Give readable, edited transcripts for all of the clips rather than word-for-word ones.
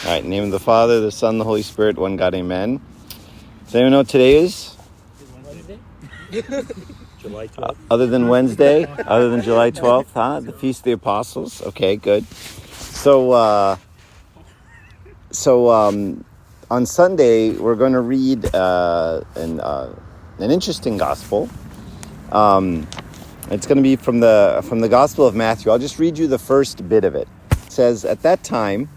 All right, in the name of the Father, the Son, the Holy Spirit, one God, amen. Does anyone know what today is? Wednesday? July 12th. Other than Wednesday? Other than July 12th, huh? The Feast of the Apostles? Okay, good. So on Sunday, we're going to read an interesting gospel. It's going to be from the Gospel of Matthew. I'll just read you the first bit of it. It says, "At that time,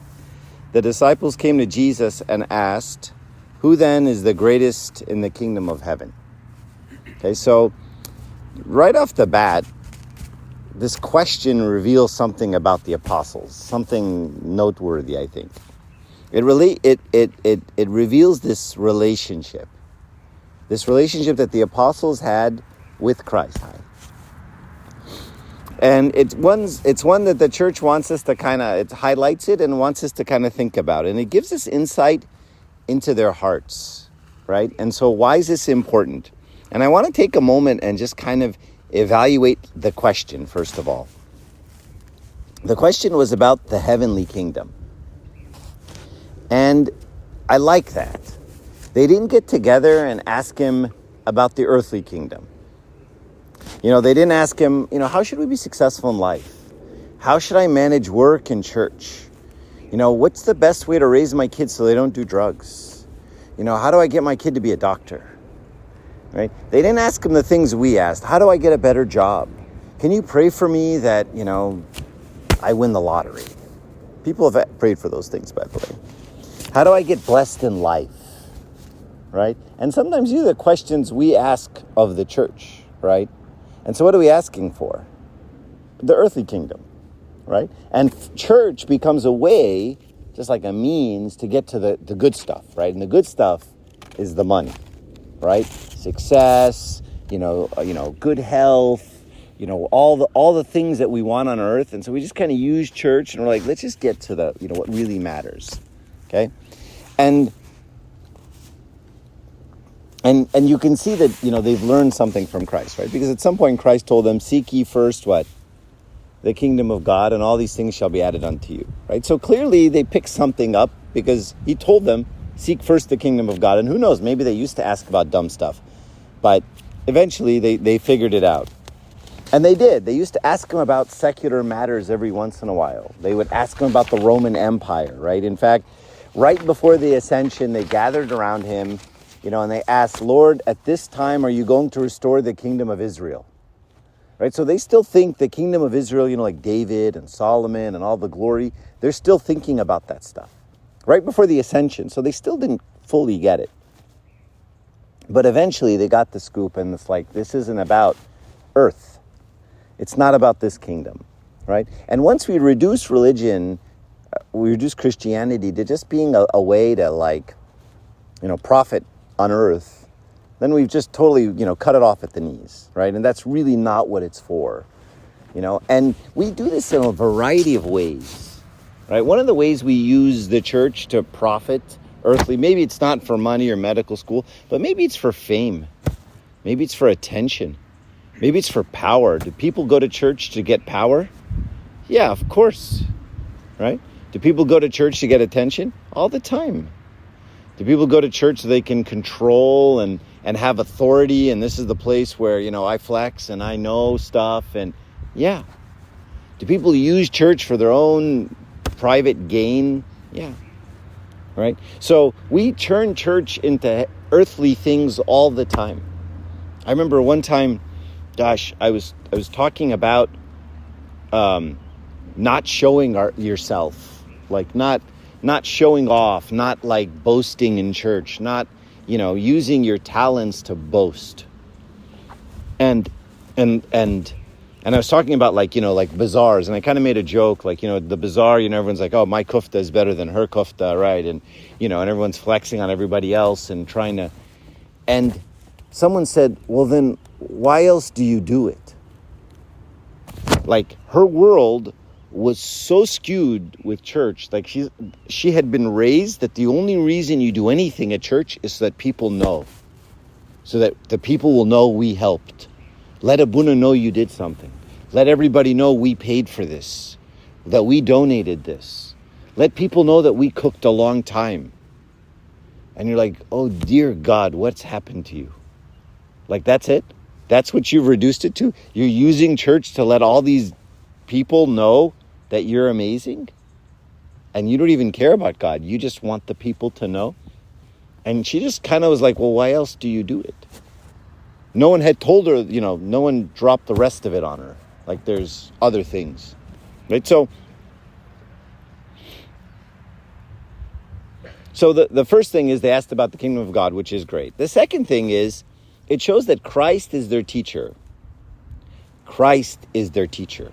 the disciples came to Jesus and asked, 'Who then is the greatest in the kingdom of heaven?'" Okay, so right off the bat, this question reveals something about the apostles, something noteworthy, I think. It reveals this relationship that the apostles had with Christ. And it's one that the church wants us to it highlights it and wants us to kind of think about. And it gives us insight into their hearts, right? And so why is this important? And I want to take a moment and just kind of evaluate the question, first of all. The question was about the heavenly kingdom. And I like that. They didn't get together and ask him about the earthly kingdom. They didn't ask him, how should we be successful in life? How should I manage work and church? What's the best way to raise my kids so they don't do drugs? How do I get my kid to be a doctor? Right? They didn't ask him the things we asked. How do I get a better job? Can you pray for me that, I win the lottery? People have prayed for those things, by the way. How do I get blessed in life? Right? And sometimes these are the questions we ask of the church, right? And so what are we asking for? The earthly kingdom, right? And church becomes a way, just like a means, to get to the good stuff, right? And the good stuff is the money, right? Success, good health, all the things that we want on earth. And so we just kind of use church and we're like, let's just get to the, what really matters, okay? And you can see that, they've learned something from Christ, right? Because at some point Christ told them, seek ye first what? The kingdom of God, and all these things shall be added unto you, right? So clearly they picked something up because he told them, seek first the kingdom of God. And who knows, maybe they used to ask about dumb stuff, but eventually they figured it out. And they did. They used to ask him about secular matters every once in a while. They would ask him about the Roman Empire, right? In fact, right before the ascension, they gathered around him, and they asked, Lord, at this time, are you going to restore the kingdom of Israel? Right? So they still think the kingdom of Israel, like David and Solomon and all the glory, they're still thinking about that stuff right before the ascension. So they still didn't fully get it. But eventually they got the scoop, and it's like, this isn't about earth. It's not about this kingdom, right? And once we reduce religion, we reduce Christianity to just being a way to profit on earth, then we've just totally, cut it off at the knees, right? And that's really not what it's for, And we do this in a variety of ways, right? One of the ways we use the church to profit earthly, maybe it's not for money or medical school, but maybe it's for fame. Maybe it's for attention. Maybe it's for power. Do people go to church to get power? Yeah, of course, right? Do people go to church to get attention? All the time. Do people go to church so they can control and have authority, and this is the place where, I flex and I know stuff, and yeah. Do people use church for their own private gain? Yeah. Right? So we turn church into earthly things all the time. I remember one time, I was talking about not showing yourself, like not showing off, not like boasting in church, not, using your talents to boast. And I was talking about like bazaars, and I kind of made a joke, the bazaar, everyone's like, oh, my kufta is better than her kufta, right? And, and everyone's flexing on everybody else and trying to, and someone said, well, then why else do you do it? Like, her world was so skewed with church. Like, she had been raised that the only reason you do anything at church is so that people know. So that the people will know we helped. Let Abuna know you did something. Let everybody know we paid for this. That we donated this. Let people know that we cooked a long time. And you're like, oh, dear God, what's happened to you? Like, that's it? That's what you've reduced it to? You're using church to let all these people know that you're amazing? And you don't even care about God. You just want the people to know? And she just kind of was like, well, why else do you do it? No one had told her, no one dropped the rest of it on her. Like, there's other things. Right? So the first thing is they asked about the kingdom of God, which is great. The second thing is it shows that Christ is their teacher. Christ is their teacher.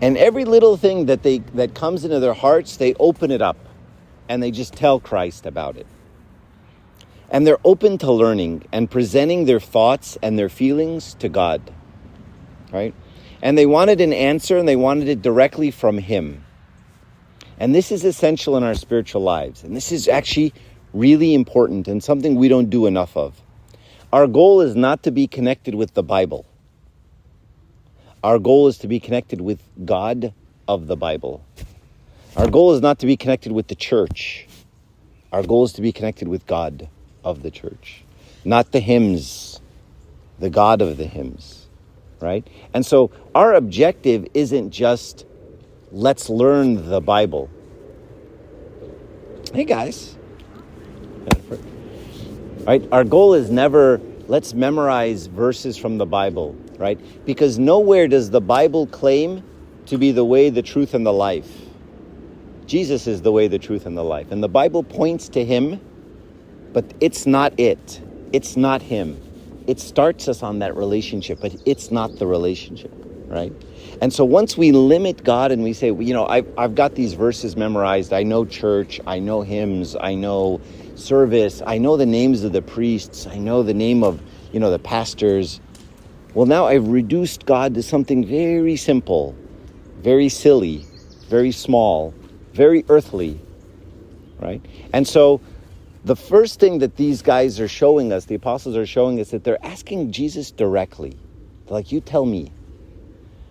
And every little thing that comes into their hearts, they open it up and they just tell Christ about it. And they're open to learning and presenting their thoughts and their feelings to God. Right? And they wanted an answer and they wanted it directly from Him. And this is essential in our spiritual lives. And this is actually really important and something we don't do enough of. Our goal is not to be connected with the Bible. Our goal is to be connected with God of the Bible. Our goal is not to be connected with the church. Our goal is to be connected with God of the church. Not the hymns, the God of the hymns, right? And so our objective isn't just, let's learn the Bible. Hey guys. Right? Our goal is never, let's memorize verses from the Bible, right? Because nowhere does the Bible claim to be the way, the truth, and the life. Jesus is the way, the truth, and the life. And the Bible points to Him, but it's not it. It's not Him. It starts us on that relationship, but it's not the relationship, right? And so once we limit God and we say, I've got these verses memorized. I know church. I know hymns. I know service. I know the names of the priests. I know the name of, the pastors. Well, now I've reduced God to something very simple, very silly, very small, very earthly, right? And so the first thing that these guys are showing us, the apostles are showing us, that they're asking Jesus directly. They're like, you tell me,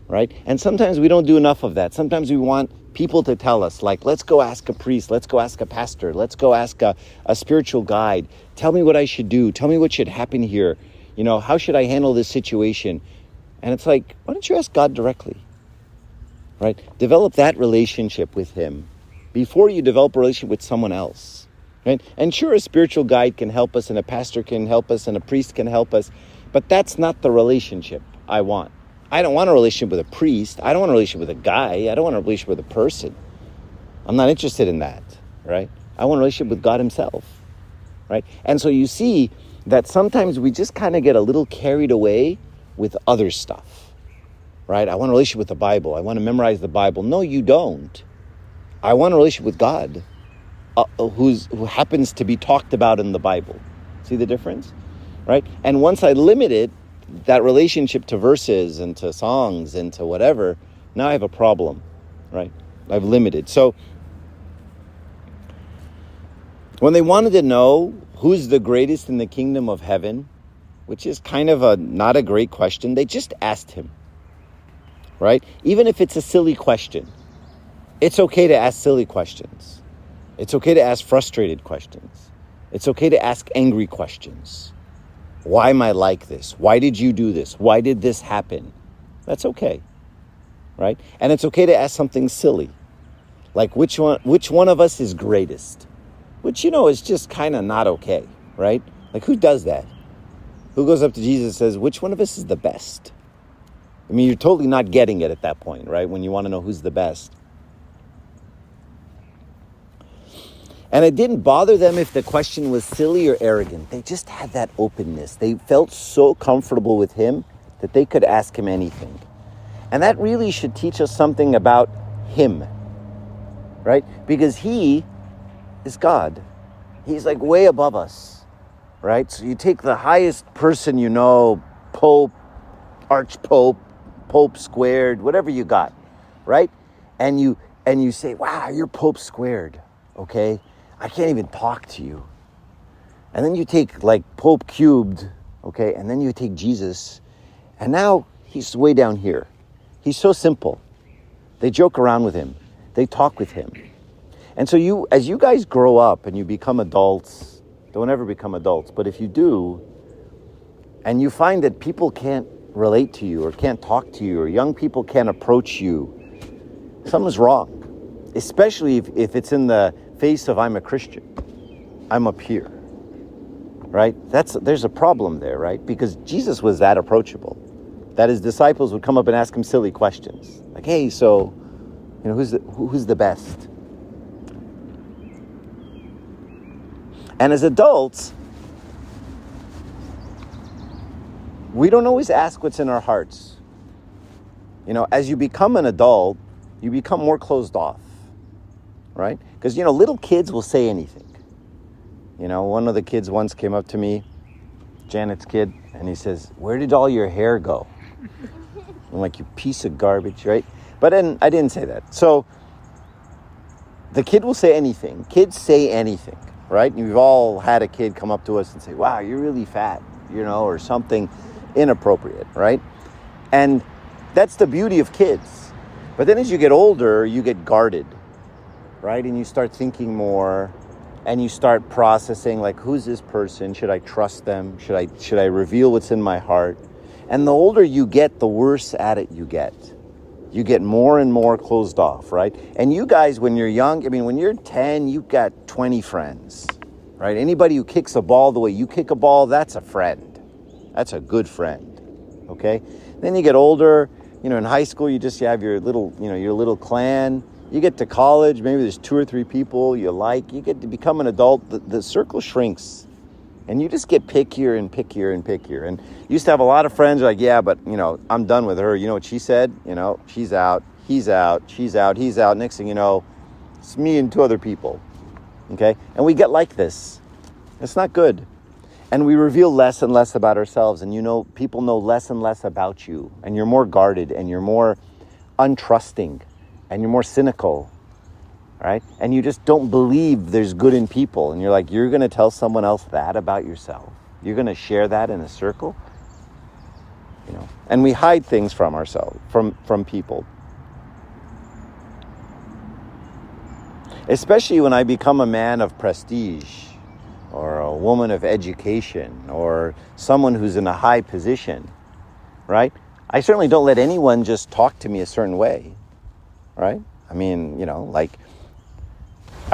right? And sometimes we don't do enough of that. Sometimes we want people to tell us, like, let's go ask a priest, let's go ask a pastor, let's go ask a spiritual guide. Tell me what I should do. Tell me what should happen here. How should I handle this situation? And it's like, why don't you ask God directly, right? Develop that relationship with Him before you develop a relationship with someone else, right? And sure, a spiritual guide can help us, and a pastor can help us, and a priest can help us, but that's not the relationship I want. I don't want a relationship with a priest. I don't want a relationship with a guy. I don't want a relationship with a person. I'm not interested in that, right? I want a relationship with God Himself, right? And so you see that sometimes we just kind of get a little carried away with other stuff, right? I want a relationship with the Bible. I want to memorize the Bible. No, you don't. I want a relationship with God, who happens to be talked about in the Bible. See the difference, right? And once I limit it, that relationship to verses and to songs and to whatever, now I have a problem, right? I've limited. So when they wanted to know who's the greatest in the kingdom of heaven, which is kind of not a great question, they just asked Him, right? Even if it's a silly question, it's okay to ask silly questions. It's okay to ask frustrated questions. It's okay to ask angry questions. Why am I like this? Why did you do this? Why did this happen? That's okay, right? And it's okay to ask something silly, like which one of us is greatest? Which, is just kind of not okay, right? Like, who does that? Who goes up to Jesus and says, which one of us is the best? I mean, you're totally not getting it at that point, right? When you want to know who's the best. And it didn't bother them if the question was silly or arrogant. They just had that openness. They felt so comfortable with Him that they could ask Him anything. And that really should teach us something about Him, right? Because He is God. He's like way above us, right? So you take the highest person Pope, Archpope, Pope squared, whatever you got, right? And you say, wow, you're Pope squared, okay? I can't even talk to you. And then you take like Pope cubed, okay? And then you take Jesus, and now He's way down here. He's so simple. They joke around with Him. They talk with him. And so as you guys grow up and you become adults, don't ever become adults, but if you do, and you find that people can't relate to you or can't talk to you or young people can't approach you, something's wrong. Especially if it's in the face of I'm a Christian, I'm up here, right? There's a problem there, right? Because Jesus was that approachable, that his disciples would come up and ask him silly questions. Like, hey, so, who's the best? And as adults, we don't always ask what's in our hearts. As you become an adult, you become more closed off, right? Because, little kids will say anything. One of the kids once came up to me, Janet's kid, and he says, "Where did all your hair go?" I'm like, "You piece of garbage," right? But then I didn't say that. So the kid will say anything. Kids say anything, right? We've all had a kid come up to us and say, "Wow, you're really fat," or something inappropriate, right? And that's the beauty of kids. But then as you get older, you get guarded, right? And you start thinking more, and you start processing, like, who's this person? Should I trust them? Should I reveal what's in my heart? And the older you get, the worse at it you get. You get more and more closed off, right? And you guys, when you're young, when you're 10, you've got 20 friends, right? Anybody who kicks a ball the way you kick a ball, that's a friend. That's a good friend, okay? Then you get older, in high school, you have your little clan. You get to college, maybe there's 2 or 3 people you like. You get to become an adult, the circle shrinks. And you just get pickier and pickier and pickier. And you used to have a lot of friends like, yeah, but, I'm done with her. You know what she said? She's out, he's out, she's out, he's out. Next thing you know, it's me and 2 other people, okay? And we get like this. It's not good. And we reveal less and less about ourselves. And people know less and less about you. And you're more guarded and you're more untrusting and you're more cynical, right? And you just don't believe there's good in people. And you're like, you're going to tell someone else that about yourself? You're going to share that in a circle? And we hide things from ourselves, from people. Especially when I become a man of prestige, or a woman of education, or someone who's in a high position, right? I certainly don't let anyone just talk to me a certain way, right? I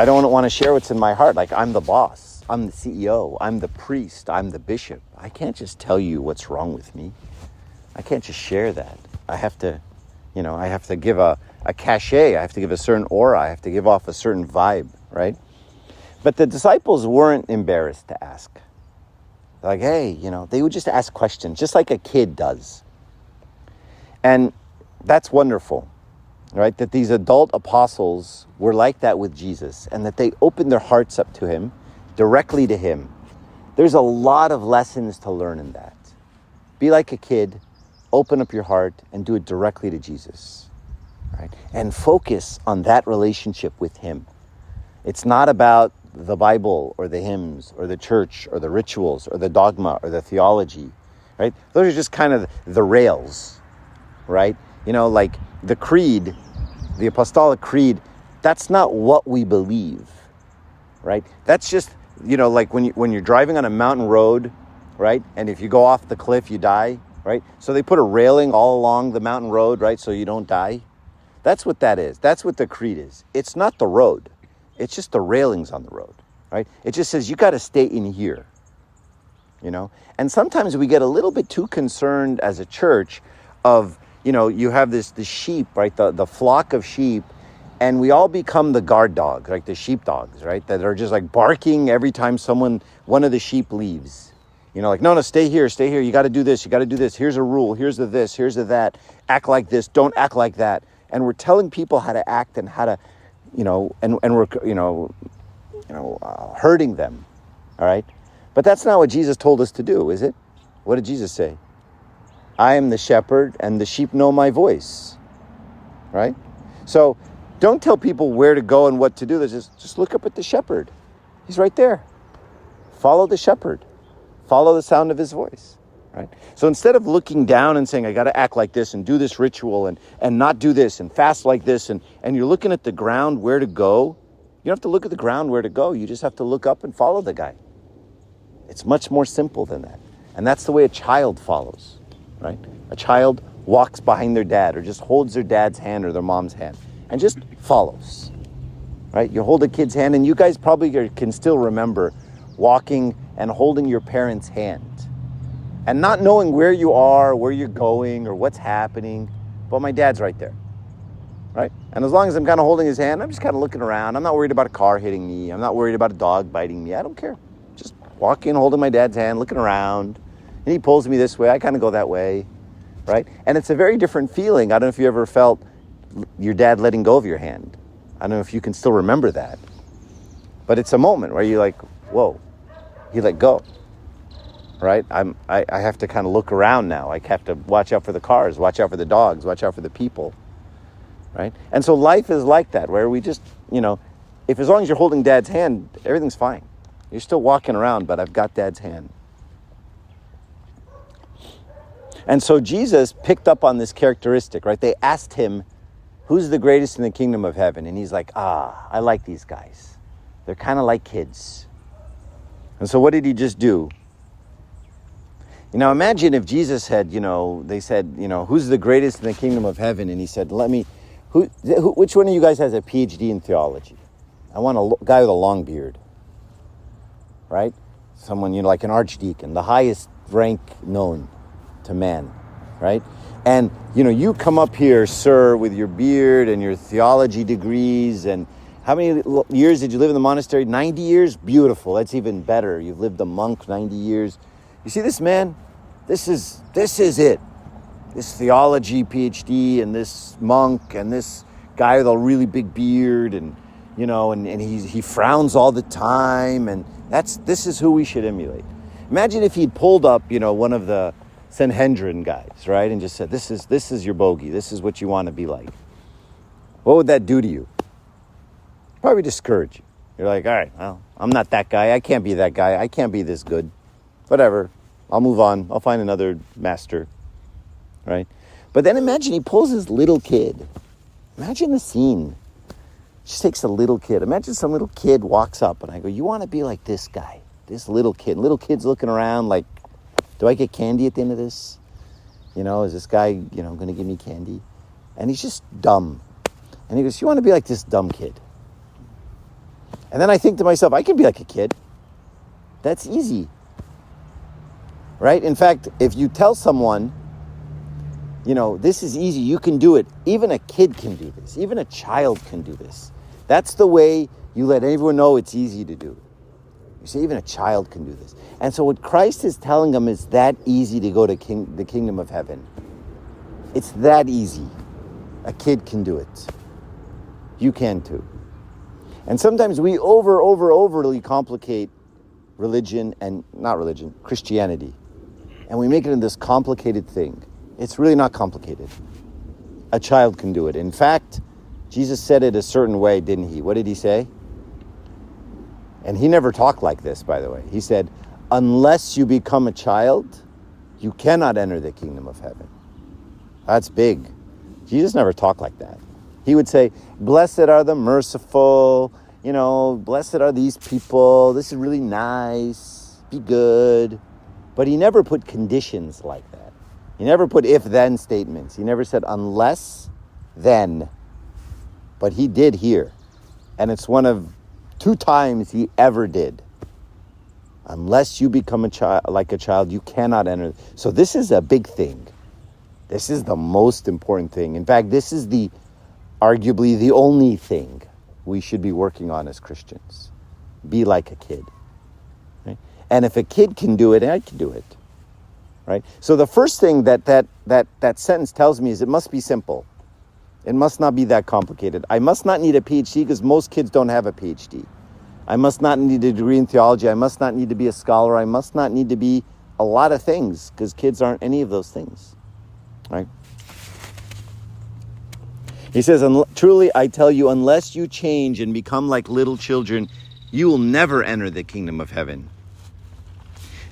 don't want to share what's in my heart. Like, I'm the boss, I'm the CEO, I'm the priest, I'm the bishop. I can't just tell you what's wrong with me. I can't just share that. I have to give a cachet. I have to give a certain aura. I have to give off a certain vibe, right? But the disciples weren't embarrassed to ask. Like, hey, they would just ask questions, just like a kid does. And that's wonderful, right? That these adult apostles were like that with Jesus, and that they opened their hearts up to him, directly to him. There's a lot of lessons to learn in that. Be like a kid, open up your heart, and do it directly to Jesus, right? And focus on that relationship with him. It's not about the Bible or the hymns or the church or the rituals or the dogma or the theology, right? Those are just kind of the rails, right? Like the creed, the apostolic creed, that's not what we believe, right? That's just, like when you're driving on a mountain road, right? And if you go off the cliff, you die, right? So they put a railing all along the mountain road, right? So you don't die. That's what that is. That's what the creed is. It's not the road. It's just the railings on the road, right? It just says you got to stay in here, And sometimes we get a little bit too concerned as a church of, you have the sheep, right? The flock of sheep, and we all become the guard dogs, like the sheepdogs, right? That are just like barking every time one of the sheep leaves. Like, no, stay here. You got to do this. You got to do this. Here's a rule. Here's the this. Here's the that. Act like this. Don't act like that. And we're telling people how to act and how to, and we're, hurting them, all right? But that's not what Jesus told us to do, is it? What did Jesus say? I am the shepherd, and the sheep know my voice, right? So don't tell people where to go and what to do. Just look up at the shepherd. He's right there. Follow the shepherd. Follow the sound of his voice. right? So instead of looking down and saying, I got to act like this and do this ritual and not do this and fast like this, and you're looking at the ground where to go, you don't have to look at the ground where to go. You just have to look up and follow the guy. It's much more simple than that. And that's the way a child follows, right? A child walks behind their dad or just holds their dad's hand or their mom's hand and just follows, right? You hold a kid's hand, and you guys probably can still remember walking and holding your parents' hand and not knowing where you are, where you're going, or what's happening, but my dad's right there, right? And as long as I'm kind of holding his hand, I'm just kind of looking around. I'm not worried about a car hitting me. I'm not worried about a dog biting me. I don't care. Just walking, holding my dad's hand, looking around, and he pulls me this way. I kind of go that way, right? And it's a very different feeling. I don't know if you ever felt your dad letting go of your hand. I don't know if you can still remember that, but it's a moment where you're like, whoa, he let go. Right? I have to kind of look around now. I have to watch out for the cars, watch out for the dogs, watch out for the people. Right? And so life is like that, where we just, if as long as you're holding dad's hand, everything's fine. You're still walking around, but I've got dad's hand. And so Jesus picked up on this characteristic, right? They asked him, who's the greatest in the kingdom of heaven? And he's like, I like these guys. They're kind of like kids. And so what did he just do? Imagine if Jesus had, they said, who's the greatest in the kingdom of heaven? And he said, which one of you guys has a PhD in theology? I want a guy with a long beard, right? Someone, like an archdeacon, the highest rank known to man, right? And, you come up here, sir, with your beard and your theology degrees. And how many years did you live in the monastery? 90 years? Beautiful. That's even better. You've lived a monk 90 years. You see this man? This is it. This theology PhD and this monk and this guy with a really big beard and he frowns all the time, and this is who we should emulate. Imagine if he'd pulled up, one of the Sanhedrin guys, right, and just said, this is your bogey. This is what you want to be like. What would that do to you? Probably discourage you. You're like, all right, well, I'm not that guy. I can't be that guy. I can't be this good. Whatever. I'll move on. I'll find another master, right? But then imagine he pulls his little kid. Imagine the scene. Just takes a little kid. Imagine some little kid walks up and I go, you want to be like this guy, this little kid. Little kid's looking around like, do I get candy at the end of this? Is this guy, going to give me candy? And he's just dumb. And he goes, you want to be like this dumb kid? And then I think to myself, I can be like a kid. That's easy. Right? In fact, if you tell someone, this is easy, you can do it. Even a kid can do this. Even a child can do this. That's the way you let everyone know it's easy to do. You see, even a child can do this. And so what Christ is telling them is that easy to go to the kingdom of heaven. It's that easy. A kid can do it. You can too. And sometimes we overly complicate Christianity. And we make it into this complicated thing. It's really not complicated. A child can do it. In fact, Jesus said it a certain way, didn't he? What did he say? And he never talked like this, by the way. He said, unless you become a child, you cannot enter the kingdom of heaven. That's big. Jesus never talked like that. He would say, blessed are the merciful, blessed are these people. This is really nice. Be good. But he never put conditions like that. He never put if-then statements. He never said unless, then. But he did here. And it's one of 2 times he ever did. Unless you become like a child, you cannot enter. So this is a big thing. This is the most important thing. In fact, this is arguably the only thing we should be working on as Christians. Be like a kid. Right? And if a kid can do it, I can do it. Right? So the first thing that sentence tells me is it must be simple. It must not be that complicated. I must not need a PhD because most kids don't have a PhD. I must not need a degree in theology. I must not need to be a scholar. I must not need to be a lot of things because kids aren't any of those things. Right? He says, truly I tell you, unless you change and become like little children, you will never enter the kingdom of heaven.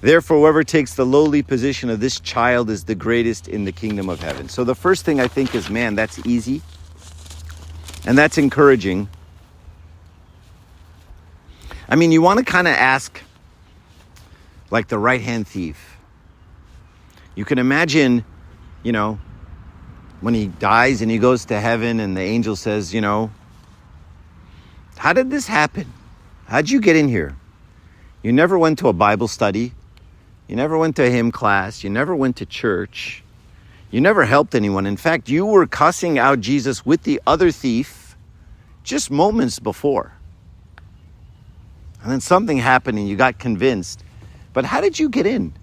Therefore, whoever takes the lowly position of this child is the greatest in the kingdom of heaven. So the first thing I think is, man, that's easy. And that's encouraging. I mean, you want to kind of ask, like the right-hand thief. You can imagine, when he dies and he goes to heaven and the angel says, how did this happen? How'd you get in here? You never went to a Bible study. You never went to a hymn class. You never went to church. You never helped anyone. In fact, you were cussing out Jesus with the other thief just moments before. And then something happened and you got convinced. But how did you get in?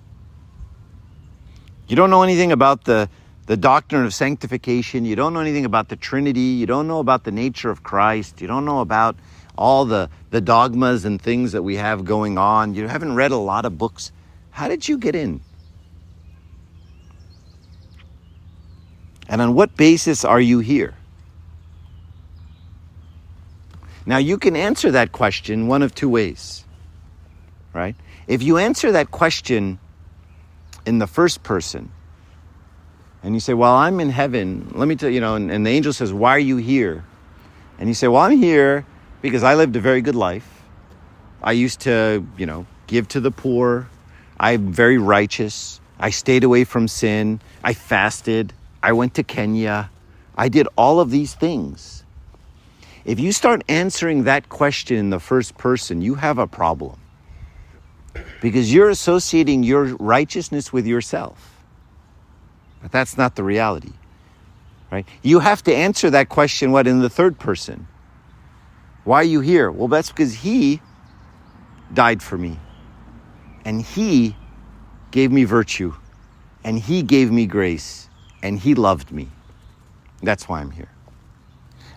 You don't know anything about the doctrine of sanctification. You don't know anything about the Trinity. You don't know about the nature of Christ. You don't know about all the dogmas and things that we have going on. You haven't read a lot of books. How did you get in? And on what basis are you here? Now, you can answer that question one of two ways, right? If you answer that question in the first person, and you say, well, I'm in heaven, let me tell you, and the angel says, why are you here? And you say, well, I'm here because I lived a very good life. I used to, give to the poor. I'm very righteous. I stayed away from sin. I fasted. I went to Kenya. I did all of these things. If you start answering that question in the first person, you have a problem. Because you're associating your righteousness with yourself. But that's not the reality, right? You have to answer that question, in the third person? Why are you here? Well, that's because he died for me. And he gave me virtue. And he gave me grace. And he loved me. That's why I'm here.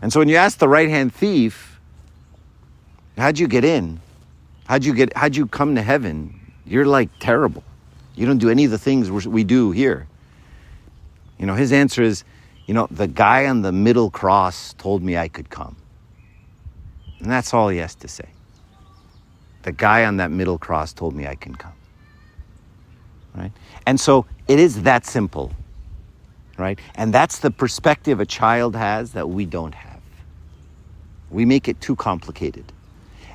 And so when you ask the right-hand thief, how'd you get in? How'd you come to heaven? You're like terrible. You don't do any of the things we do here. His answer is, the guy on the middle cross told me I could come. And that's all he has to say. The guy on that middle cross told me I can come. Right? And so it is that simple. Right? And that's the perspective a child has that we don't have. We make it too complicated.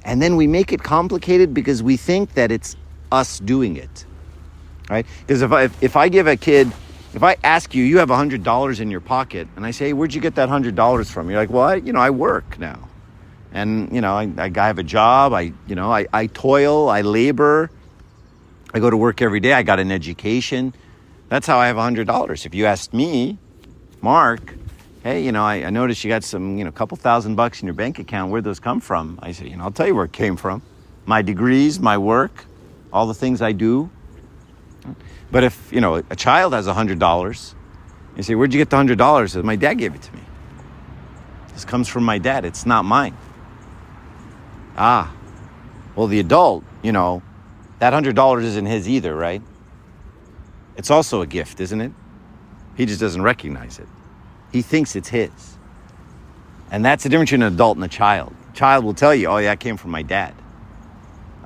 And then we make it complicated because we think that it's us doing it. Right? Because if I give a kid, if I ask you, you have $100 in your pocket, and I say, hey, where'd you get that $100 from? You're like, well, I work now. And, I have a job, I toil, I labor, I go to work every day, I got an education. That's how I have $100. If you asked me, Mark, hey, I noticed you got some, couple $1,000 in your bank account, where'd those come from? I say, I'll tell you where it came from. My degrees, my work, all the things I do. But if, a child has $100, you say, where'd you get the $100? Says, my dad gave it to me. This comes from my dad. It's not mine. Well, the adult, that $100 isn't his either, right? It's also a gift, isn't it? He just doesn't recognize it. He thinks it's his. And that's the difference between an adult and a child. A child will tell you, oh yeah, it came from my dad.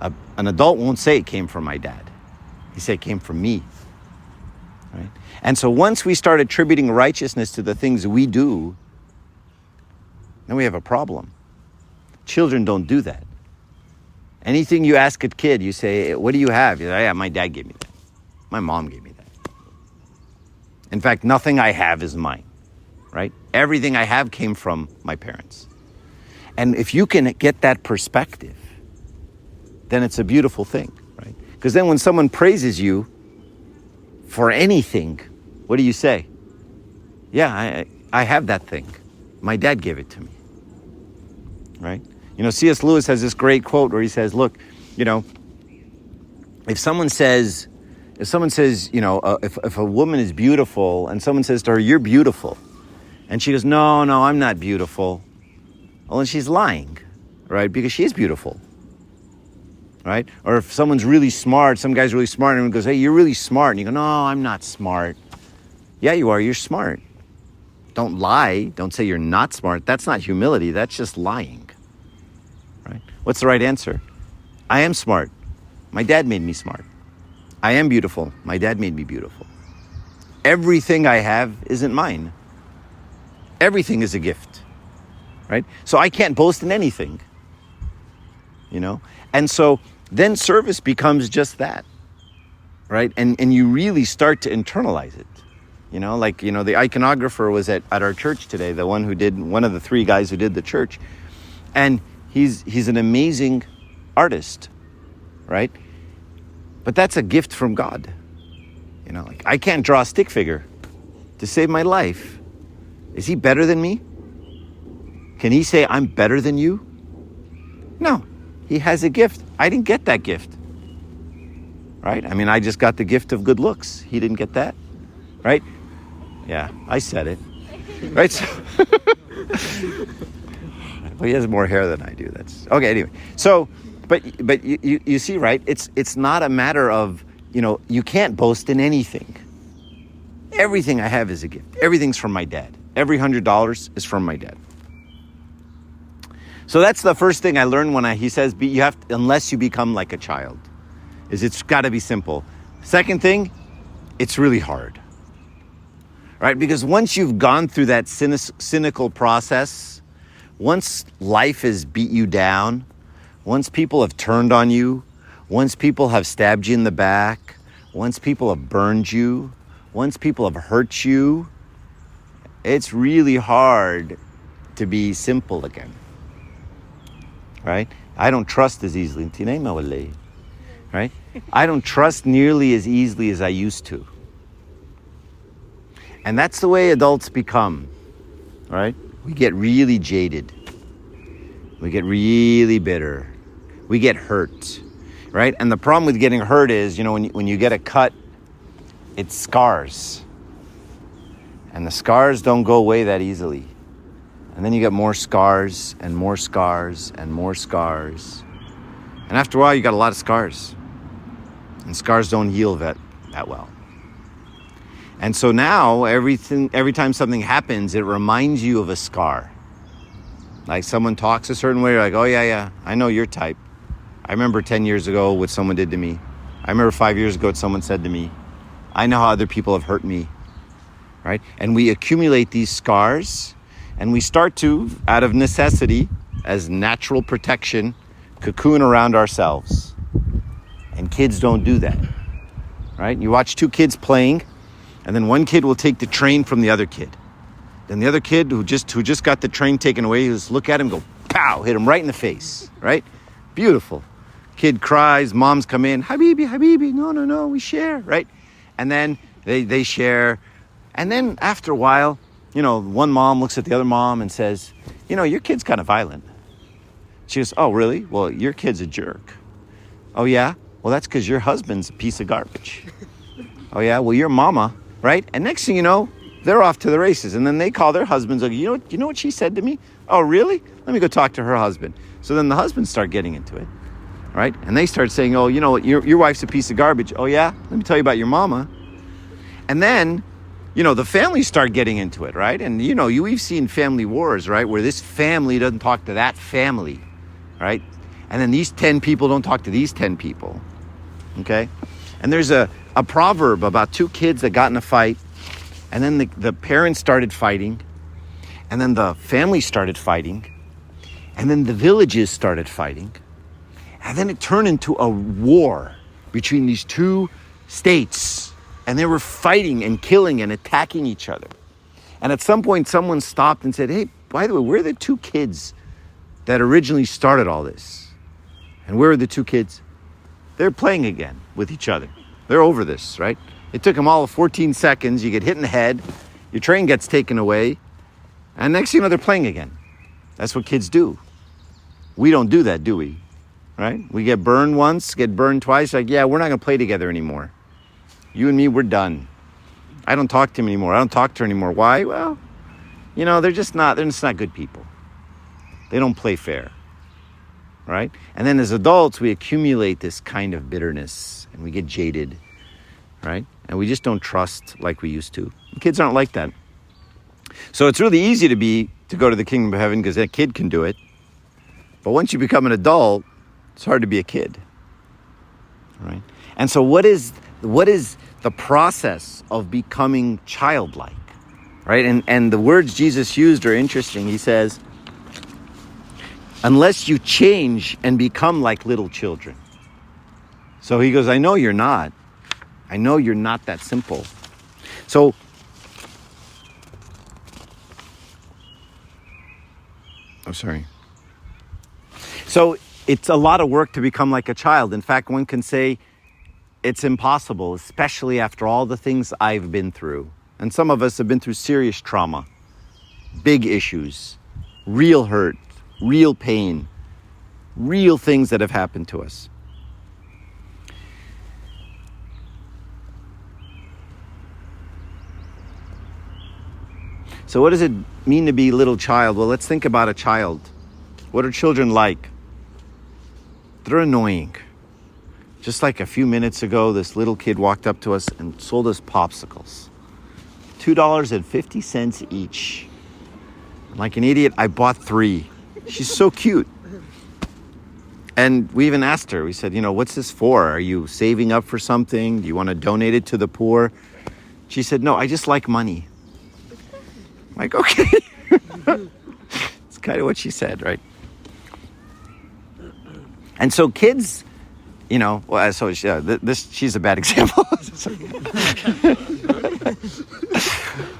An adult won't say it came from my dad. He say it came from me. Right? And so once we start attributing righteousness to the things we do, then we have a problem. Children don't do that. Anything you ask a kid, you say, what do you have? You're like, yeah, my dad gave me that. My mom gave me that. In fact, nothing I have is mine, right? Everything I have came from my parents. And if you can get that perspective, then it's a beautiful thing, right? Because then when someone praises you for anything, what do you say? Yeah, I have that thing. My dad gave it to me, right? C.S. Lewis has this great quote where he says, look, if someone says, if a woman is beautiful and someone says to her, you're beautiful, and she goes, no, I'm not beautiful. Well, then she's lying, right? Because she is beautiful, right? Or if someone's really smart, some guy's really smart, and he goes, hey, you're really smart. And you go, no, I'm not smart. Yeah, you are. You're smart. Don't lie. Don't say you're not smart. That's not humility. That's just lying, right? What's the right answer? I am smart. My dad made me smart. I am beautiful. My dad made me beautiful. Everything I have isn't mine. Everything is a gift, right? So I can't boast in anything, you know? And so then service becomes just that, right? And you really start to internalize it. You know, like, you know, the iconographer was at our church today, one of the three guys who did the church. And he's an amazing artist, right? But that's a gift from God. You know, like, I can't draw a stick figure to save my life. Is he better than me? Can he say, I'm better than you? No, he has a gift. I didn't get that gift, right? I mean, I just got the gift of good looks. He didn't get that, right? Yeah, I said it, right? So, well, he has more hair than I do. That's okay. Anyway, so, but you see, right? It's not a matter of, you know, you can't boast in anything. Everything I have is a gift. Everything's from my dad. Every $100 is from my dad. So that's the first thing I learned when he says, you have to, unless you become like a child, is it's got to be simple. Second thing, it's really hard. Right? Because once you've gone through that cynical process, once life has beat you down, once people have turned on you, once people have stabbed you in the back, once people have burned you, once people have hurt you, it's really hard to be simple again. Right? I don't trust as easily. Right? I don't trust nearly as easily as I used to. And that's the way adults become, right? We get really jaded. We get really bitter. We get hurt, right? And the problem with getting hurt is, you know, when you get a cut, it scars. And the scars don't go away that easily. And then you get more scars and more scars and more scars. And after a while, you got a lot of scars. And scars don't heal that well. And so now, every time something happens, it reminds you of a scar. Like someone talks a certain way, you're like, oh yeah, I know your type. I remember 10 years ago what someone did to me. I remember 5 years ago what someone said to me. I know how other people have hurt me, right? And we accumulate these scars, and we start to, out of necessity, as natural protection, cocoon around ourselves. And kids don't do that, right? You watch two kids playing, and then one kid will take the train from the other kid. Then the other kid who just got the train taken away, he'll just look at him, go, pow, hit him right in the face, right? Beautiful. Kid cries, moms come in, Habibi, no, we share, right? And then they share. And then after a while, you know, one mom looks at the other mom and says, you know, your kid's kind of violent. She goes, oh, really? Well, your kid's a jerk. Oh, yeah? Well, that's because your husband's a piece of garbage. Oh, yeah? Well, your mama, right? And next thing you know, they're off to the races. And then they call their husbands, like, you know what she said to me? Oh, really? Let me go talk to her husband. So then the husbands start getting into it, right? And they start saying, oh, you know what? Your wife's a piece of garbage. Oh, yeah? Let me tell you about your mama. And then, you know, the families start getting into it, right? And, you know, we've seen family wars, right? Where this family doesn't talk to that family, right? And then these 10 people don't talk to these 10 people, okay? And there's a proverb about two kids that got in a fight, and then the parents started fighting, and then the family started fighting, and then the villages started fighting, and then it turned into a war between these two states, and they were fighting and killing and attacking each other. And at some point, someone stopped and said, hey, by the way, where are the two kids that originally started all this? And where are the two kids? They're playing again with each other. They're over this, right? It took them all 14 seconds. You get hit in the head. Your train gets taken away. And next thing you know, they're playing again. That's what kids do. We don't do that, do we? Right? We get burned once, get burned twice. Like, yeah, we're not going to play together anymore. You and me, we're done. I don't talk to him anymore. I don't talk to her anymore. Why? Well, you know, they're just not good people. They don't play fair. Right? And then as adults, we accumulate this kind of bitterness and we get jaded, right? And we just don't trust like we used to. And kids aren't like that. So it's really easy to go to the kingdom of heaven because that kid can do it. But once you become an adult, it's hard to be a kid, right? And so what is what is the process of becoming childlike, right? And the words Jesus used are interesting. He says, unless you change and become like little children. So he goes, I know you're not. I know you're not that simple. So I'm sorry. So it's a lot of work to become like a child. In fact, one can say it's impossible, especially after all the things I've been through. And some of us have been through serious trauma, big issues, real hurt, real pain, real things that have happened to us. So what does it mean to be a little child? Well, let's think about a child. What are children like? They're annoying. Just like a few minutes ago, this little kid walked up to us and sold us popsicles. $2.50 each. Like an idiot, I bought 3. She's so cute. And we even asked her, we said, what's this for? Are you saving up for something? Do you want to donate it to the poor? She said, no, I just like money. I'm like, okay. It's kind of what she said, right? And so kids, she's a bad example.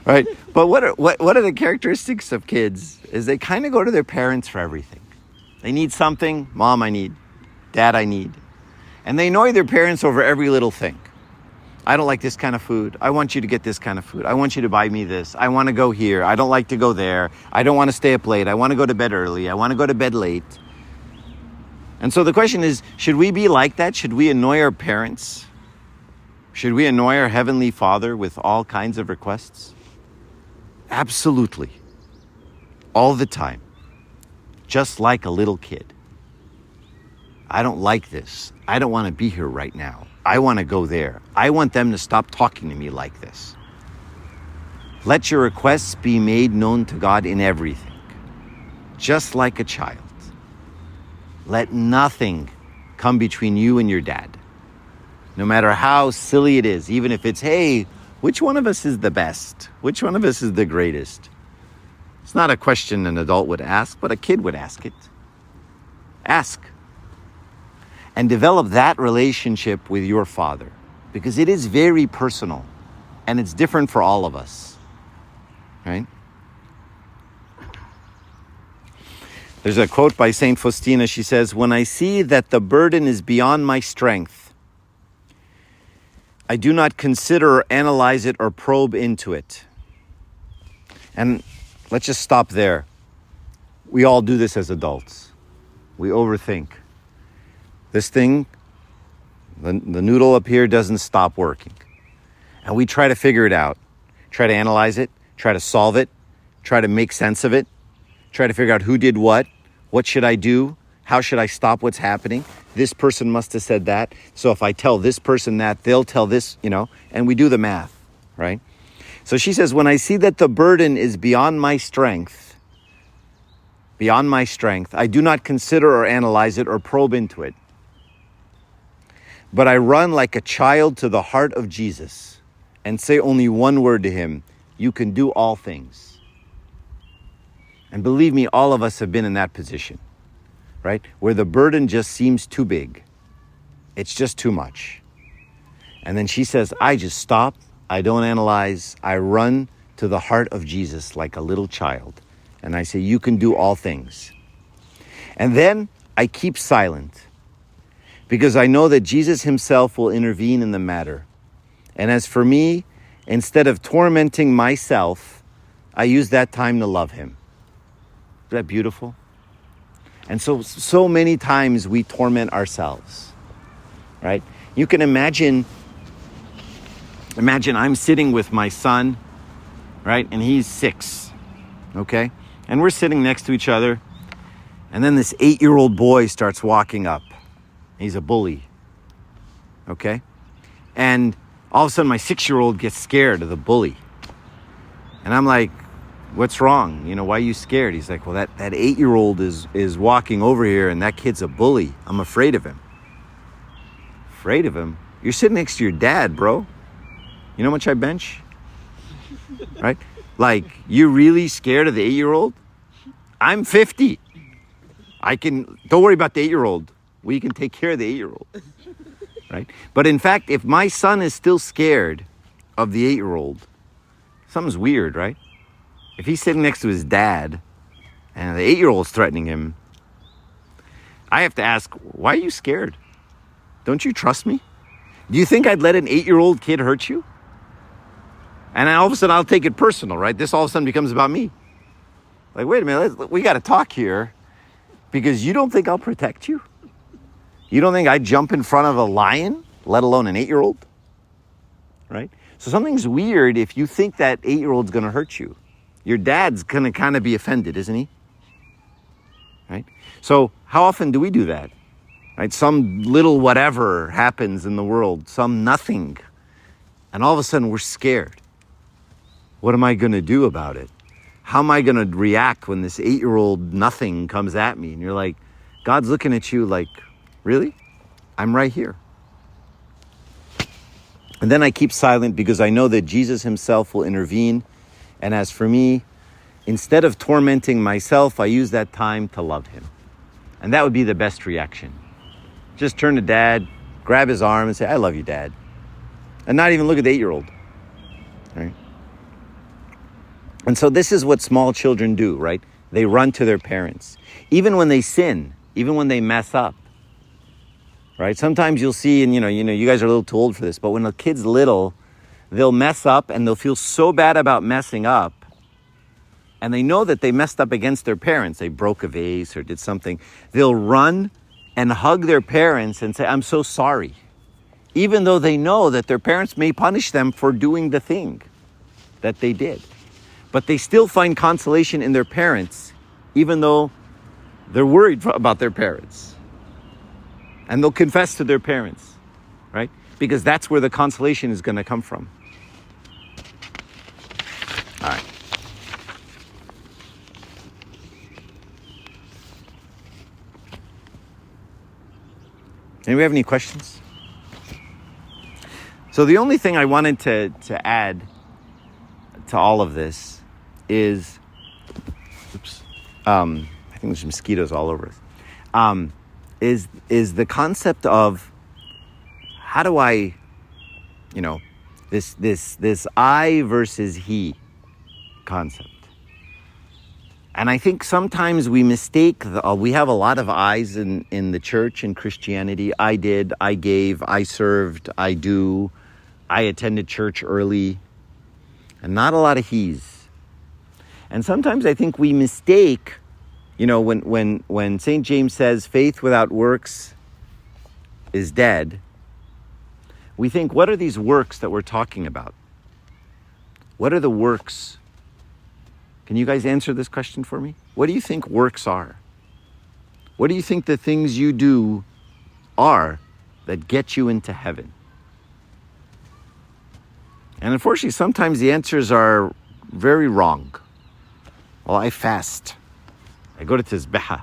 Right? But what are the characteristics of kids is they kind of go to their parents for everything. They need something, Mom, I need. Dad, I need. And they annoy their parents over every little thing. I don't like this kind of food. I want you to get this kind of food. I want you to buy me this. I want to go here. I don't like to go there. I don't want to stay up late. I want to go to bed early. I want to go to bed late. And so the question is, should we be like that? Should we annoy our parents? Should we annoy our Heavenly Father with all kinds of requests? Absolutely. All the time. Just like a little kid. I don't like this. I don't want to be here right now. I want to go there. I want them to stop talking to me like this. Let your requests be made known to God in everything. Just like a child. Let nothing come between you and your dad. No matter how silly it is, even if it's, hey, which one of us is the best? Which one of us is the greatest? It's not a question an adult would ask, but a kid would ask it. Ask. And develop that relationship with your Father, because it is very personal and it's different for all of us, right? There's a quote by Saint Faustina. She says, when I see that the burden is beyond my strength, I do not consider or analyze it or probe into it. And let's just stop there. We all do this as adults. We overthink. This thing, the noodle up here doesn't stop working. And we try to figure it out. Try to analyze it. Try to solve it. Try to make sense of it. Try to figure out who did what. What should I do? How should I stop what's happening? This person must have said that. So if I tell this person that, they'll tell this, and we do the math, right? So she says, when I see that the burden is beyond my strength, I do not consider or analyze it or probe into it. But I run like a child to the heart of Jesus and say only one word to him, you can do all things. And believe me, all of us have been in that position, right? Where the burden just seems too big. It's just too much. And then she says, I just stop. I don't analyze. I run to the heart of Jesus like a little child. And I say, you can do all things. And then I keep silent because I know that Jesus himself will intervene in the matter. And as for me, instead of tormenting myself, I use that time to love him. Is that beautiful? And so many times we torment ourselves, right? You can imagine I'm sitting with my son, right? And he's 6, okay? And we're sitting next to each other. And then this 8-year-old boy starts walking up. He's a bully, okay? And all of a sudden my 6-year-old gets scared of the bully. And I'm like, what's wrong? Why are you scared? He's like, well, that 8-year-old is walking over here and that kid's a bully. I'm afraid of him. Afraid of him? You're sitting next to your dad, bro. You know how much I bench? Right? Like, you're really scared of the 8-year-old? I'm 50. Don't worry about the 8-year-old. We can take care of the 8-year-old. Right? But in fact, if my son is still scared of the 8-year-old, something's weird, right? If he's sitting next to his dad and the 8-year-old's threatening him, I have to ask, why are you scared? Don't you trust me? Do you think I'd let an 8-year-old kid hurt you? And then all of a sudden I'll take it personal, right? This all of a sudden becomes about me. Like, wait a minute, we got to talk here because you don't think I'll protect you? You don't think I'd jump in front of a lion, let alone an 8-year-old? Right? So something's weird if you think that 8-year-old's going to hurt you. Your dad's going to kind of be offended, isn't he? Right? So how often do we do that? Right? Some little whatever happens in the world, some nothing. And all of a sudden we're scared. What am I going to do about it? How am I going to react when this 8-year-old nothing comes at me? And you're like, God's looking at you like, really? I'm right here. And then I keep silent because I know that Jesus himself will intervene. And as for me, instead of tormenting myself, I use that time to love him. And that would be the best reaction. Just turn to dad, grab his arm and say, I love you, dad. And not even look at the 8-year-old. Right? And so this is what small children do, right? They run to their parents. Even when they sin, even when they mess up. Right? Sometimes you'll see, and you guys are a little too old for this, but when a kid's little, they'll mess up and they'll feel so bad about messing up. And they know that they messed up against their parents. They broke a vase or did something. They'll run and hug their parents and say, I'm so sorry. Even though they know that their parents may punish them for doing the thing that they did. But they still find consolation in their parents, even though they're worried about their parents. And they'll confess to their parents, right? Because that's where the consolation is going to come from. All right. Anybody have any questions? So the only thing I wanted to add to all of this is, I think there's mosquitoes all over us, is the concept of how do I, this I versus he concept. And I think sometimes we mistake, we have a lot of I's in the church and Christianity. I did, I gave, I served, I do, I attended church early, and not a lot of he's. And sometimes I think we mistake, when St. James says faith without works is dead, we think, what are these works that we're talking about? What are the works? Can you guys answer this question for me? What do you think works are? What do you think the things you do are that get you into heaven? And unfortunately, sometimes the answers are very wrong. Well, I fast. I go to Tizbihah.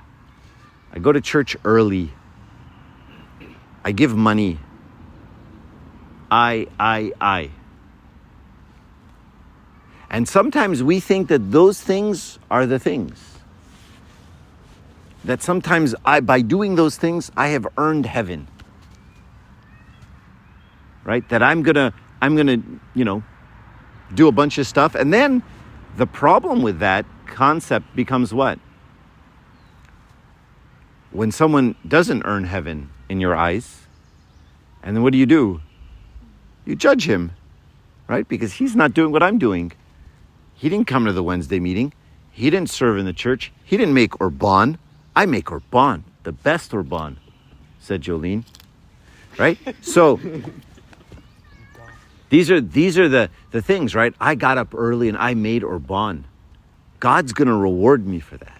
I go to church early. I give money. I. And sometimes we think that those things are the things. That sometimes by doing those things, I have earned heaven. Right? That I'm gonna, do a bunch of stuff. And then the problem with that concept becomes what? When someone doesn't earn heaven in your eyes, and then what do? You judge him, right? Because he's not doing what I'm doing. He didn't come to the Wednesday meeting. He didn't serve in the church. He didn't make Urban. I make Urban, the best Urban, said Jolene. Right? So these are the things, right? I got up early and I made Urban. God's going to reward me for that.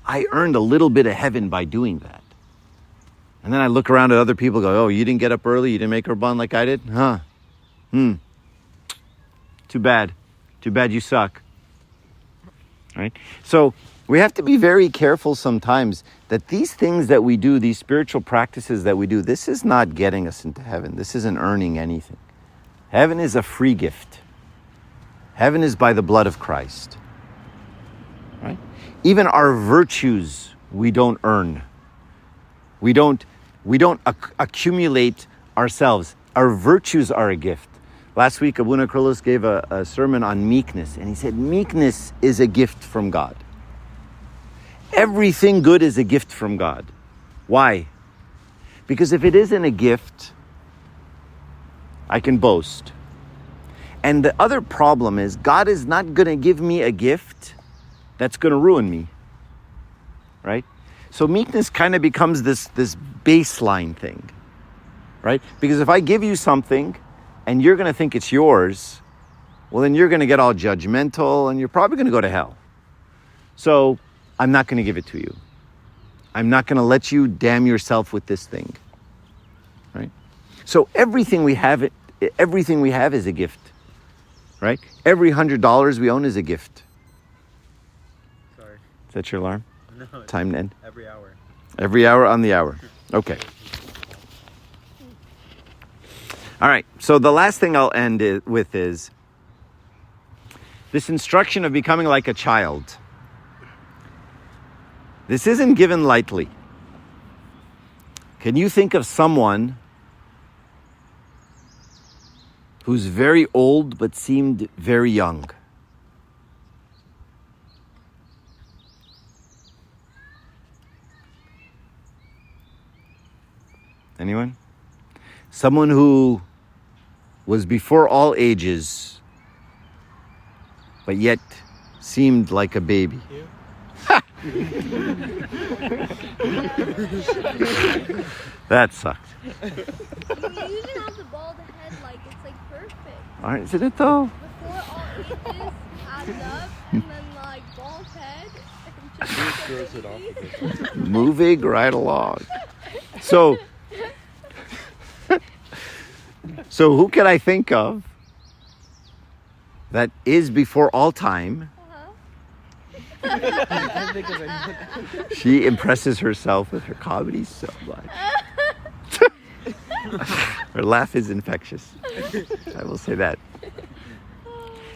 I earned a little bit of heaven by doing that. And then I look around at other people and go, oh, you didn't get up early? You didn't make Urban like I did? Huh? Too bad. Too bad you suck. Right? So We have to be very careful sometimes that these things that we do, these spiritual practices that we do, this is not getting us into heaven. This isn't earning anything. Heaven is a free gift. Heaven is by the blood of Christ. Right? Even our virtues, we don't earn. We don't accumulate ourselves. Our virtues are a gift. Last week, Abuna Krulus gave a sermon on meekness, and he said, meekness is a gift from God. Everything good is a gift from God. Why? Because if it isn't a gift, I can boast. And the other problem is, God is not going to give me a gift that's going to ruin me. Right? So meekness kind of becomes this baseline thing. Right? Because if I give you something and you're going to think it's yours, well, then you're going to get all judgmental and you're probably going to go to hell. So I'm not going to give it to you. I'm not going to let you damn yourself with this thing. Right? So everything we have is a gift. Right? Every $100 we own is a gift. Sorry. Is that your alarm? No. Time to end? Every hour. Every hour on the hour. Okay. All right. So the last thing I'll end with is this instruction of becoming like a child. This isn't given lightly. Can you think of someone who's very old but seemed very young? Anyone? Someone who was before all ages, but yet seemed like a baby. You? That sucked. You even have the bald head, like it's like perfect. All right, isn't it though? Before all ages added up, and then like bald head, and just Throws it off a bit. Moving right along. So who can I think of that is before all time? She impresses herself with her comedy so much. Her laugh is infectious. I will say that.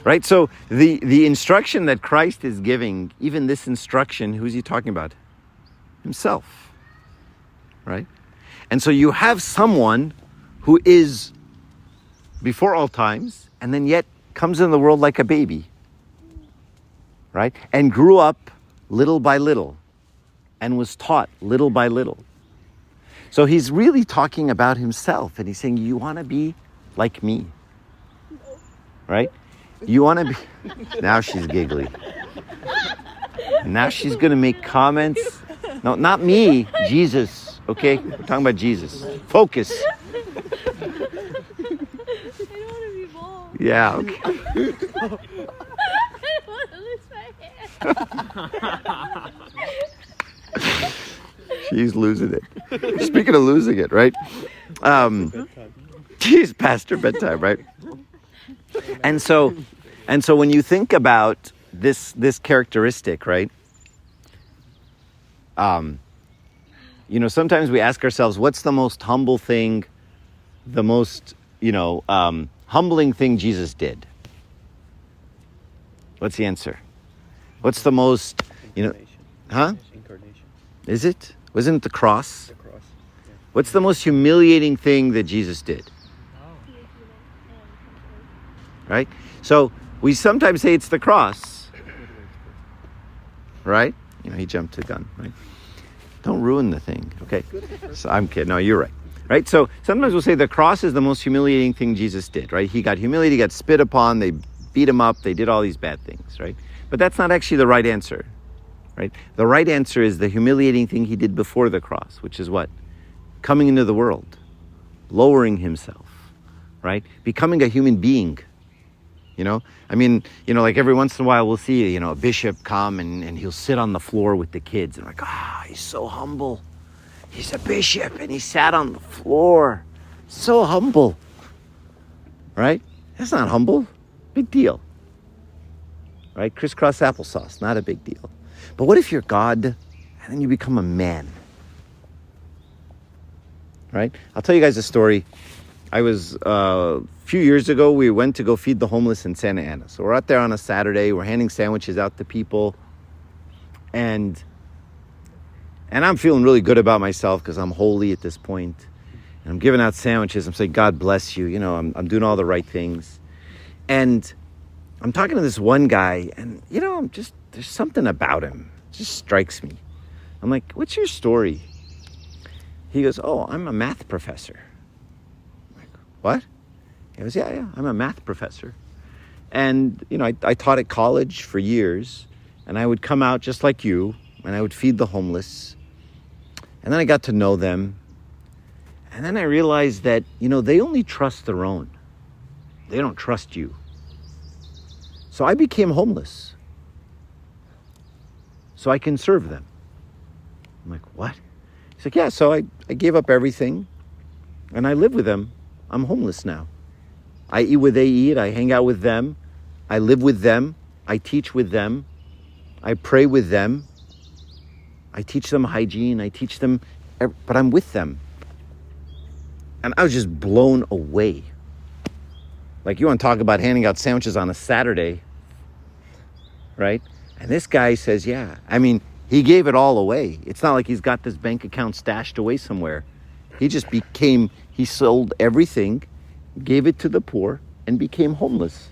Right? So the instruction that Christ is giving, even this instruction, who's he talking about? Himself. Right? And so you have someone who is before all times and then yet comes in the world like a baby. Right? And grew up little by little and was taught little by little. So he's really talking about himself and he's saying, you want to be like me? Right? You want to be... Now she's giggly. Now she's going to make comments. No, not me, Jesus. Okay? We're talking about Jesus. Focus. I don't want to be bald. Yeah, okay. I don't want to lose my hair. She's losing it. Speaking of losing it, right? She's past her bedtime, right? And so when you think about this characteristic, right? Sometimes we ask ourselves, what's the most humble thing, the most, humbling thing Jesus did? What's the answer? What's the most, huh? Incarnation. Is it? Wasn't it the cross? The cross. Yeah. What's the most humiliating thing that Jesus did? Right? So we sometimes say it's the cross. Right? He jumped the gun, right? Don't ruin the thing. Okay. So I'm kidding. No, you're right. Right? So sometimes we'll say the cross is the most humiliating thing Jesus did, right? He got humiliated, he got spit upon, they beat him up, they did all these bad things, right? But that's not actually the right answer, right? The right answer is the humiliating thing he did before the cross, which is what? Coming into the world, lowering himself, right? Becoming a human being, like every once in a while we'll see, a bishop come and he'll sit on the floor with the kids and we're like, he's so humble. He's a bishop and he sat on the floor. So humble, right? That's not humble. Big deal. Right? Crisscross applesauce, not a big deal. But what if you're God and then you become a man? Right? I'll tell you guys a story. I was, a few years ago, we went to go feed the homeless in Santa Ana. So we're out there on a Saturday. We're handing sandwiches out to people. And I'm feeling really good about myself because I'm holy at this point. And I'm giving out sandwiches. I'm saying, God bless you. You know, I'm doing all the right things. And I'm talking to this one guy, and, you know, there's something about him. It just strikes me. I'm like, what's your story? He goes, oh, I'm a math professor. I'm like, what? He goes, yeah, I'm a math professor. And, you know, I taught at college for years, and I would come out just like you, and I would feed the homeless. And then I got to know them. And then I realized that, you know, they only trust their own. They don't trust you. So I became homeless so I can serve them. I'm like, what? He's like, yeah, so I gave up everything and I live with them. I'm homeless now. I eat what they eat. I hang out with them. I live with them. I teach with them. I pray with them. I teach them hygiene. I teach them, but I'm with them. And I was just blown away. Like, you want to talk about handing out sandwiches on a Saturday, right? And this guy says, yeah. I mean, he gave it all away. It's not like he's got this bank account stashed away somewhere. He just he sold everything, gave it to the poor, and became homeless.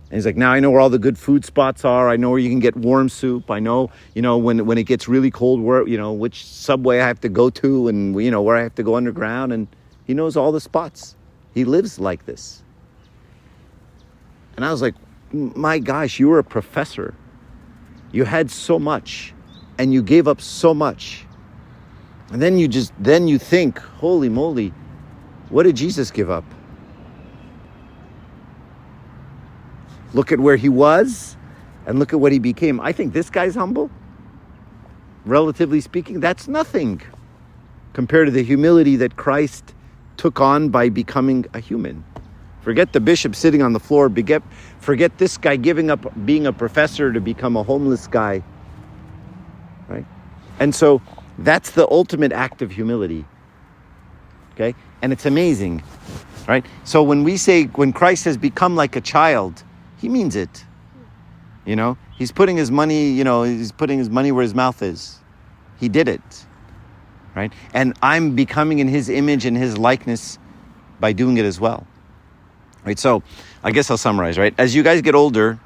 And he's like, now I know where all the good food spots are. I know where you can get warm soup. I know, you know, when it gets really cold, where, you know, which subway I have to go to and, you know, where I have to go underground. And he knows all the spots. He lives like this. And I was like, my gosh, you were a professor. You had so much and you gave up so much. And then you think, holy moly, what did Jesus give up? Look at where he was and look at what he became. I think this guy's humble. Relatively speaking, that's nothing compared to the humility that Christ took on by becoming a human. Forget the bishop sitting on the floor. Forget this guy giving up being a professor to become a homeless guy. Right? And so that's the ultimate act of humility. Okay? And it's amazing. Right? So when Christ has become like a child, he means it. You know, he's putting his money where his mouth is. He did it. Right? And I'm becoming in his image and his likeness by doing it as well. Right? So I guess I'll summarize, right? As you guys get older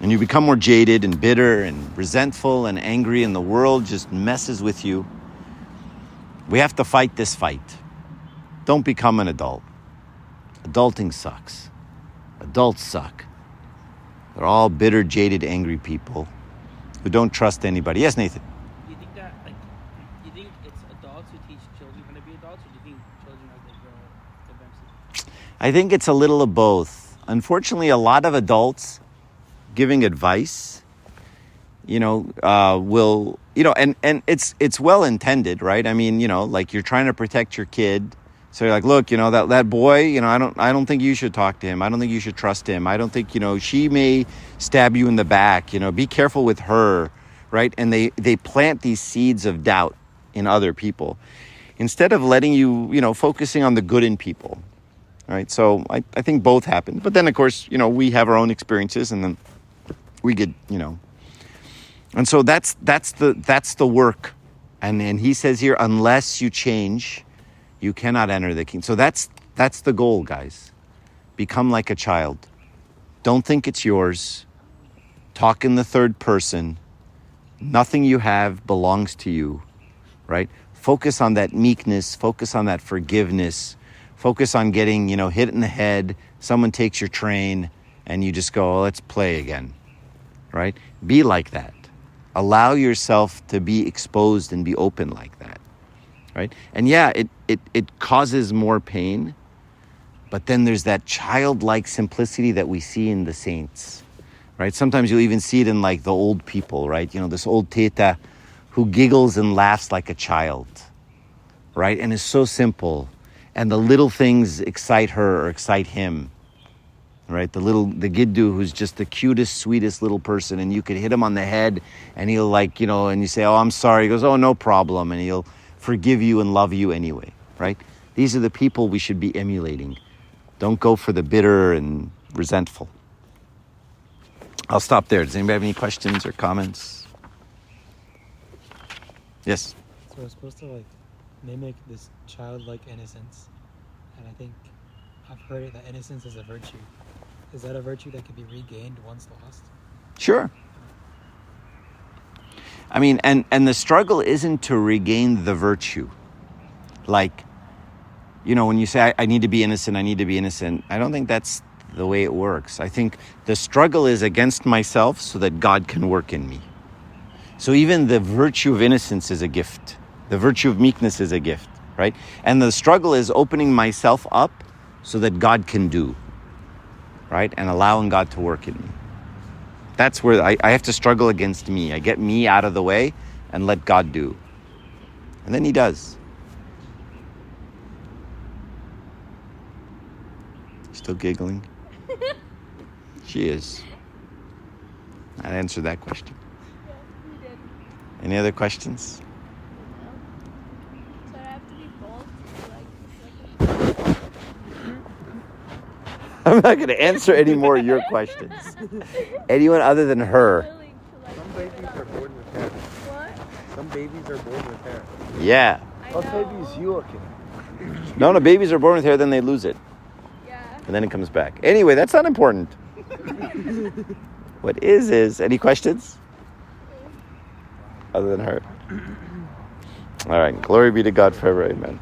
and you become more jaded and bitter and resentful and angry and the world just messes with you, we have to fight this fight. Don't become an adult. Adulting sucks. Adults suck. They're all bitter, jaded, angry people who don't trust anybody. Yes, Nathan? Do you think that, you think it's adults who teach children how to be adults, or do you think children as they grow eventually? I think it's a little of both. Unfortunately, a lot of adults giving advice, will, and it's well intended, right? I mean, like you're trying to protect your kid. So you're like, look, that boy, I don't think you should talk to him. I don't think you should trust him. I don't think, she may stab you in the back. Be careful with her, right? And they plant these seeds of doubt in other people instead of letting you, focusing on the good in people, right? So I think both happen. But then, of course, we have our own experiences, and then we get, and so that's the work. And he says here, unless you change, you cannot enter the kingdom. So that's the goal, guys. Become like a child. Don't think it's yours. Talk in the third person. Nothing you have belongs to you, right? Focus on that meekness. Focus on that forgiveness. Focus on getting, hit in the head. Someone takes your train and you just go, let's play again, right? Be like that. Allow yourself to be exposed and be open like that. Right? And yeah, it causes more pain, but then there's that childlike simplicity that we see in the saints, right? Sometimes you'll even see it in like the old people, right? This old teta who giggles and laughs like a child, right? And is so simple, and the little things excite her or excite him, right? The Giddu who's just the cutest, sweetest little person, and you could hit him on the head and he'll like, and you say, oh, I'm sorry. He goes, oh, no problem. And he'll forgive you and love you anyway, right? These are the people we should be emulating. Don't go for the bitter and resentful. I'll stop there. Does anybody have any questions or comments? Yes? So we're supposed to like mimic this childlike innocence. And I think I've heard it that innocence is a virtue. Is that a virtue that can be regained once lost? Sure. I mean, and the struggle isn't to regain the virtue. Like, when you say, I need to be innocent, I don't think that's the way it works. I think the struggle is against myself so that God can work in me. So even the virtue of innocence is a gift. The virtue of meekness is a gift, right? And the struggle is opening myself up so that God can do, right? And allowing God to work in me. That's where I have to struggle against me. I get me out of the way and let God do. And then he does. Still giggling? She is. I answered that question. Yeah, you did. Any other questions? So I have to be bold to like I'm not going to answer any more of your questions. Anyone other than her? willing to like Some give it babies up. are born with hair. What? Some babies are born with hair. Yeah. I What know. baby is you looking at? No, babies are born with hair, then they lose it. Yeah. And then it comes back. Anyway, that's not important. What is, any questions? Other than her? All right. Glory be to God forever. Amen.